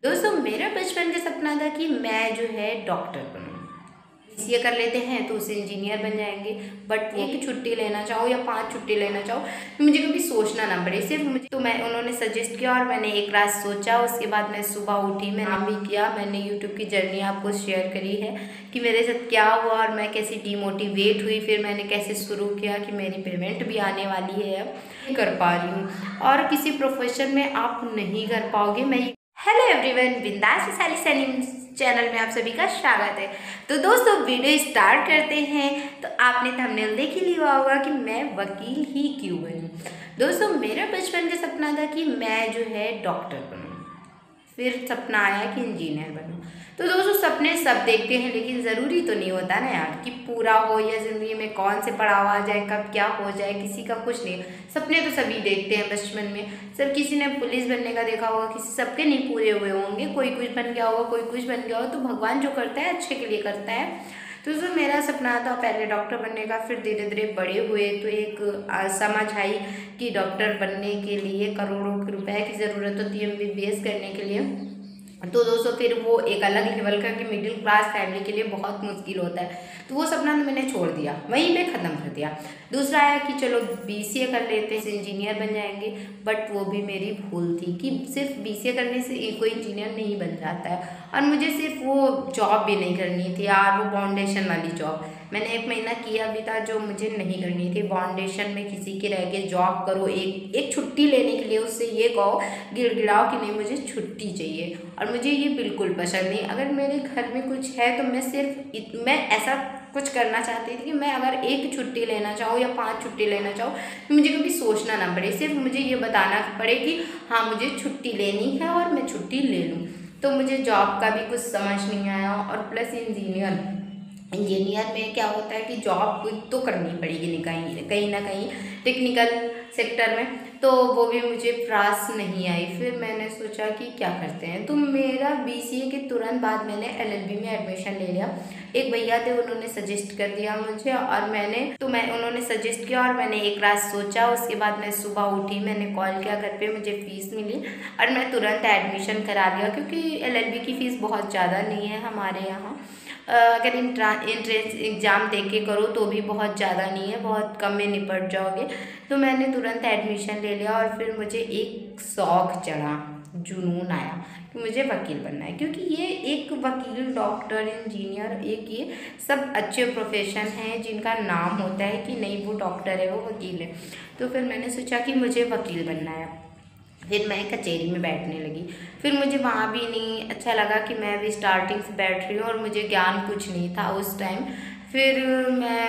दोस्तों मेरा बचपन का सपना था कि मैं जो है डॉक्टर बनूं। बीसीए कर लेते हैं तो उससे इंजीनियर बन जाएंगे। बट एक छुट्टी लेना चाहो या 5 छुट्टी लेना चाहो तो मुझे कभी सोचना ना पड़े, सिर्फ मुझे तो मैं उन्होंने सजेस्ट किया और मैंने एक रात सोचा। उसके बाद मैं सुबह उठी, मैंने काम भी किया, मैंने यूट्यूब की जर्नी आपको शेयर करी है कि मेरे साथ क्या हुआ और मैं कैसे डिमोटिवेट हुई। फिर मैंने कैसे शुरू किया कि मेरी पेमेंट भी आने वाली है, अब कर पा रही हूँ और किसी प्रोफेशन में आप नहीं कर पाओगे। मैं हेलो एवरीवन, बिंदास वैशाली सलीम चैनल में आप सभी का स्वागत है। तो दोस्तों वीडियो स्टार्ट करते हैं। तो आपने थंबनेल देख ही लिया होगा कि मैं वकील ही क्यों बनी। दोस्तों मेरा बचपन का सपना था कि मैं जो है डॉक्टर बनूं, फिर सपना आया कि इंजीनियर बनूं। तो दोस्तों सपने सब देखते हैं, लेकिन ज़रूरी तो नहीं होता ना यार कि पूरा हो, या ज़िंदगी में कौन से पड़ाव आ जाए, कब क्या हो जाए, किसी का कुछ नहीं। सपने तो सभी देखते हैं बचपन में। सब किसी ने पुलिस बनने का देखा होगा, किसी सबके नहीं पूरे हुए होंगे, कोई कुछ बन गया होगा, कोई कुछ बन गया होगा। तो भगवान जो करता है अच्छे के लिए करता है। तो जो मेरा सपना था पहले डॉक्टर बनने का, फिर धीरे धीरे बड़े हुए तो एक समझ आई कि डॉक्टर बनने के लिए करोड़ों के रुपए की ज़रूरत होती है एमबीबीएस करने के लिए। तो दोस्तों फिर वो एक अलग लेवल का कि मिडिल क्लास फैमिली के लिए बहुत मुश्किल होता है। तो वो सपना तो मैंने छोड़ दिया, वहीं पे ख़त्म कर दिया। दूसरा आया कि चलो बीसीए कर लेते हैं, इंजीनियर बन जाएंगे। बट वो भी मेरी भूल थी कि सिर्फ बीसीए करने से कोई इंजीनियर नहीं बन जाता है। और मुझे सिर्फ वो जॉब भी नहीं करनी थी यार, वो फाउंडेशन वाली जॉब मैंने 1 महीना किया भी था, जो मुझे नहीं करनी थी। फाउंडेशन में किसी के रह के जॉब करो, एक छुट्टी लेने के लिए उससे ये कहो, गिड़गिड़ाओ कि नहीं मुझे छुट्टी चाहिए। और मुझे ये बिल्कुल पसंद नहीं। अगर मेरे घर में कुछ है तो मैं ऐसा कुछ करना चाहती थी कि मैं अगर एक छुट्टी लेना चाहूँ या 5 छुट्टी लेना चाहूँ तो मुझे कभी सोचना ना पड़े, सिर्फ मुझे ये बताना पड़े कि हाँ मुझे छुट्टी लेनी है और मैं छुट्टी ले लूँ। तो मुझे जॉब का भी कुछ समझ नहीं आया। और प्लस इंजीनियर में क्या होता है कि जॉब तो करनी पड़ेगी कहीं ना कहीं टेक्निकल सेक्टर में। तो वो भी मुझे प्रास नहीं आई। फिर मैंने सोचा कि क्या करते हैं, तो मेरा बीसीए के तुरंत बाद मैंने एलएलबी में एडमिशन ले लिया। एक भैया थे, उन्होंने सजेस्ट कर दिया मुझे और उन्होंने सजेस्ट किया और मैंने एक रात सोचा। उसके बाद मैं सुबह उठी, मैंने कॉल किया घर पे, मुझे फ़ीस मिली और मैं तुरंत एडमिशन करा दिया। क्योंकि एलएलबी की फ़ीस बहुत ज़्यादा नहीं है हमारे यहाँ। अगर इंट्रेंस एग्ज़ाम दे के करो तो भी बहुत ज़्यादा नहीं है, बहुत कम में निपट जाओगे। तो मैंने तुरंत एडमिशन ले लिया और फिर मुझे एक शौक़ चढ़ा, जुनून आया कि मुझे वकील बनना है। क्योंकि ये एक वकील, डॉक्टर, इंजीनियर, एक ये सब अच्छे प्रोफेशन हैं जिनका नाम होता है कि नहीं वो डॉक्टर है, वो वकील है। तो फिर मैंने सोचा कि मुझे वकील बनना है। फिर मैं कचहरी में बैठने लगी। फिर मुझे वहाँ भी नहीं अच्छा लगा कि मैं भी स्टार्टिंग से बैठ रही हूँ और मुझे ज्ञान कुछ नहीं था उस टाइम। फिर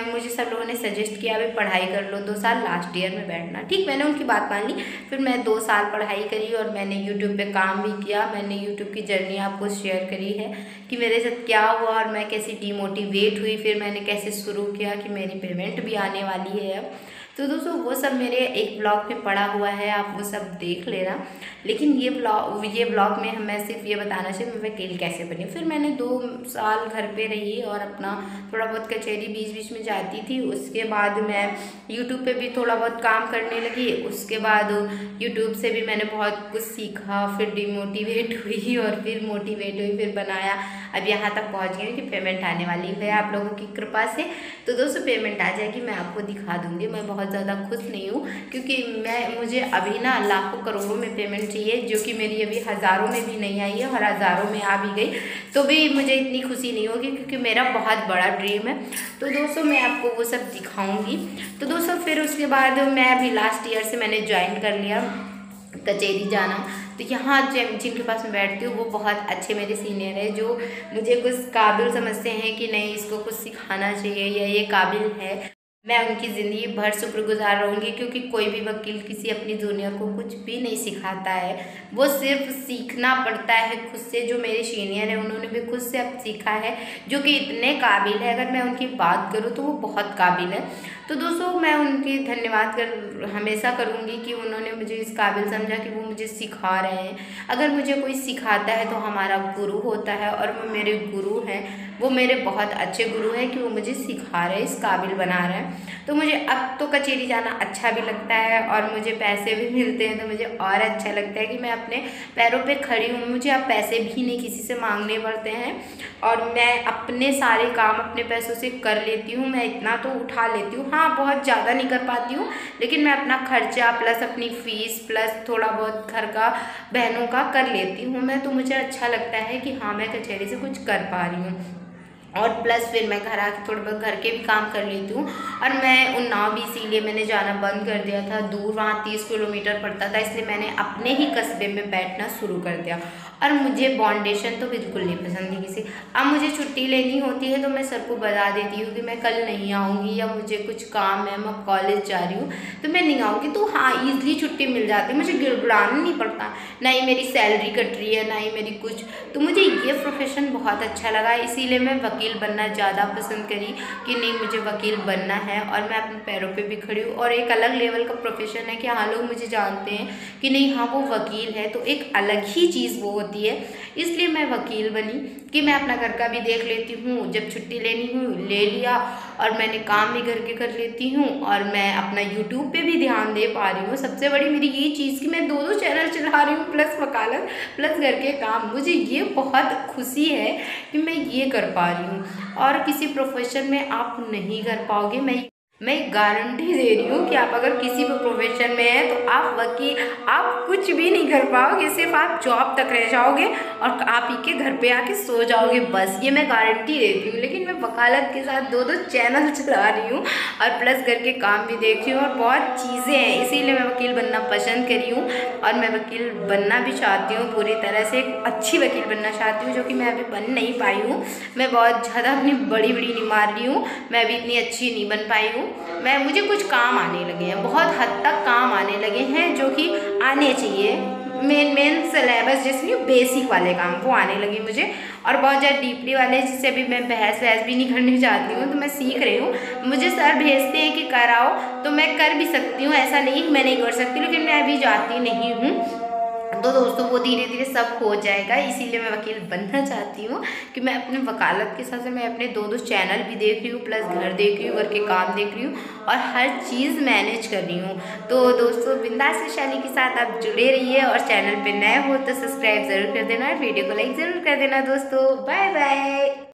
मुझे सब लोगों ने सजेस्ट किया अभी पढ़ाई कर लो, 2 साल लास्ट ईयर में बैठना। ठीक, मैंने उनकी बात मान ली। फिर मैं 2 साल पढ़ाई करी और मैंने यूट्यूब पे काम भी किया। मैंने यूट्यूब की जर्नी आपको शेयर करी है कि मेरे साथ क्या हुआ और मैं कैसे डिमोटिवेट हुई। फिर मैंने कैसे शुरू किया कि मेरी पेमेंट भी आने वाली है अब। तो दोस्तों वो सब मेरे एक ब्लॉग पे पड़ा हुआ है, आप वो सब देख लेना। लेकिन ये ब्लॉग में मैं सिर्फ ये बताना चाहिए मैं वकील कैसे बनी। फिर मैंने 2 साल घर पे रही और अपना थोड़ा बहुत कचहरी बीच बीच में जाती थी। उसके बाद मैं यूट्यूब पे भी थोड़ा बहुत काम करने लगी। उसके बाद यूट्यूब से भी मैंने बहुत कुछ सीखा। फिर डिमोटिवेट हुई और फिर मोटिवेट हुई, फिर बनाया। अब यहाँ तक पहुँच गई कि पेमेंट आने वाली है आप लोगों की कृपा से। तो दोस्तों पेमेंट आ जाएगी, मैं आपको दिखा दूँगी। मैं बहुत ज़्यादा खुश नहीं हूँ क्योंकि मुझे अभी ना लाखों करोड़ों में पेमेंट चाहिए, जो कि मेरी अभी हज़ारों में भी नहीं आई है और हज़ारों में आ भी गई तो भी मुझे इतनी खुशी नहीं होगी क्योंकि मेरा बहुत बड़ा ड्रीम है। तो दोस्तों मैं आपको वो सब दिखाऊंगी। तो दोस्तों फिर उसके बाद मैं अभी लास्ट ईयर से मैंने ज्वाइन कर लिया कचहरी जाना। तो यहाँ जिनके पास मैं बैठती हूँ वो बहुत अच्छे मेरे सीनियर है, जो मुझे कुछ काबिल समझते हैं कि नहीं इसको कुछ सिखाना चाहिए या ये काबिल है। मैं उनकी ज़िंदगी भर शुक्रगुजार रहूँगी क्योंकि कोई भी वकील किसी अपनी जूनियर को कुछ भी नहीं सिखाता है, वो सिर्फ सीखना पड़ता है खुद से। जो मेरे सीनियर हैं उन्होंने भी खुद से अब सीखा है, जो कि इतने काबिल है। अगर मैं उनकी बात करूँ तो वो बहुत काबिल है। तो दोस्तों मैं उनकी धन्यवाद हमेशा करूँगी कि उन्होंने मुझे इस काबिल समझा कि वो मुझे सिखा रहे हैं। अगर मुझे कोई सिखाता है तो हमारा गुरु होता है, और वो मेरे गुरु हैं, वो मेरे बहुत अच्छे गुरु हैं कि वो मुझे सिखा रहे हैं, इस काबिल बना रहे हैं। तो मुझे अब तो कचहरी जाना अच्छा भी लगता है और मुझे पैसे भी मिलते हैं, तो मुझे और अच्छा लगता है कि मैं अपने पैरों पे खड़ी हूँ। मुझे अब पैसे भी नहीं किसी से मांगने पड़ते हैं और मैं अपने सारे काम अपने पैसों से कर लेती हूँ। मैं इतना तो उठा लेती हूँ, हाँ बहुत ज़्यादा नहीं कर पाती हूँ, लेकिन मैं अपना खर्चा प्लस अपनी फ़ीस प्लस थोड़ा बहुत घर का बहनों का कर लेती हूँ मैं। तो मुझे अच्छा लगता है कि हाँ मैं कचहरी से कुछ कर पा रही हूँ। और प्लस फिर मैं घर आके थोड़ा बहुत घर के भी काम कर लेती हूँ। और मैं उन्नाव भी इसीलिए मैंने जाना बंद कर दिया था, दूर वहाँ 30 किलोमीटर पड़ता था, इसलिए मैंने अपने ही कस्बे में बैठना शुरू कर दिया। और मुझे बाउंडेशन तो बिल्कुल नहीं पसंद है किसी। अब मुझे छुट्टी लेनी होती है तो मैं सर को बता देती हूँ कि मैं कल नहीं आऊँगी या मुझे कुछ काम है, मैं कॉलेज जा रही हूँ तो मैं नहीं आऊँगी। तो हाँ ईज़िली छुट्टी मिल जाती है, मुझे गिड़गिड़ाना नहीं पड़ता, ना ही मेरी सैलरी कट रही है ना ही मेरी कुछ। तो मुझे ये प्रोफेशन बहुत अच्छा लगा, इसीलिए मैं वकील बनना ज़्यादा पसंद करी कि नहीं मुझे वकील बनना है। और मैं अपने पैरों पे भी खड़ी हूँ और एक अलग लेवल का प्रोफेशन है कि हाँ लोग मुझे जानते हैं कि नहीं हाँ वो वकील है, तो एक अलग ही चीज़ वो होती है। इसलिए मैं वकील बनी कि मैं अपना घर का भी देख लेती हूँ, जब छुट्टी लेनी हूँ ले लिया, और मैंने काम भी घर के कर लेती हूँ और मैं अपना यूट्यूब पे भी ध्यान दे पा रही हूँ। सबसे बड़ी मेरी ये चीज़ कि मैं 2 चैनल चला रही हूँ, प्लस वकालत प्लस घर के काम। मुझे ये बहुत खुशी है कि मैं ये कर पा रही हूँ और किसी प्रोफेशन में आप नहीं कर पाओगे। मैं गारंटी दे रही हूँ कि आप अगर किसी भी प्रोफेशन में हैं तो आप वकील आप कुछ भी नहीं कर पाओगे, सिर्फ आप जॉब तक रह जाओगे और आप ही के घर पे आके सो जाओगे, बस ये मैं गारंटी देती हूँ। लेकिन मैं वकालत के साथ 2 चैनल चला रही हूँ और प्लस घर के काम भी देख रही हूँ और बहुत चीज़ें हैं, इसीलिए मैं वकील बनना पसंद करी हूँ। और मैं वकील बनना भी चाहती हूँ, पूरी तरह से एक अच्छी वकील बनना चाहती हूँ, जो कि मैं अभी बन नहीं पाई हूँ। मैं बहुत ज़्यादा अपनी बड़ी नहीं मार रही हूँ, मैं अभी इतनी अच्छी नहीं बन पाई हूँ। मुझे कुछ काम आने लगे हैं, बहुत हद तक काम आने लगे हैं जो कि आने चाहिए। मेन सिलेबस जैसे बेसिक वाले काम वो आने लगे मुझे, और बहुत ज़्यादा डीपली वाले जिससे अभी मैं बहस भी नहीं करनी चाहती हूँ, तो मैं सीख रही हूँ। मुझे सर भेजते हैं कि कराओ तो मैं कर भी सकती हूँ, ऐसा नहीं कि मैं नहीं कर सकती, लेकिन मैं अभी जाती नहीं हूँ। तो दोस्तों वो धीरे धीरे सब हो जाएगा, इसीलिए मैं वकील बनना चाहती हूँ कि मैं अपने वकालत के साथ मैं अपने 2 चैनल भी देख रही हूँ, प्लस घर देख रही हूँ, घर के काम देख रही हूँ और हर चीज़ मैनेज कर रही हूँ। तो दोस्तों बिंदास वैशाली के साथ आप जुड़े रहिए और चैनल पे नए हो तो सब्सक्राइब ज़रूर कर देना और वीडियो को लाइक ज़रूर कर देना दोस्तों। Bye bye.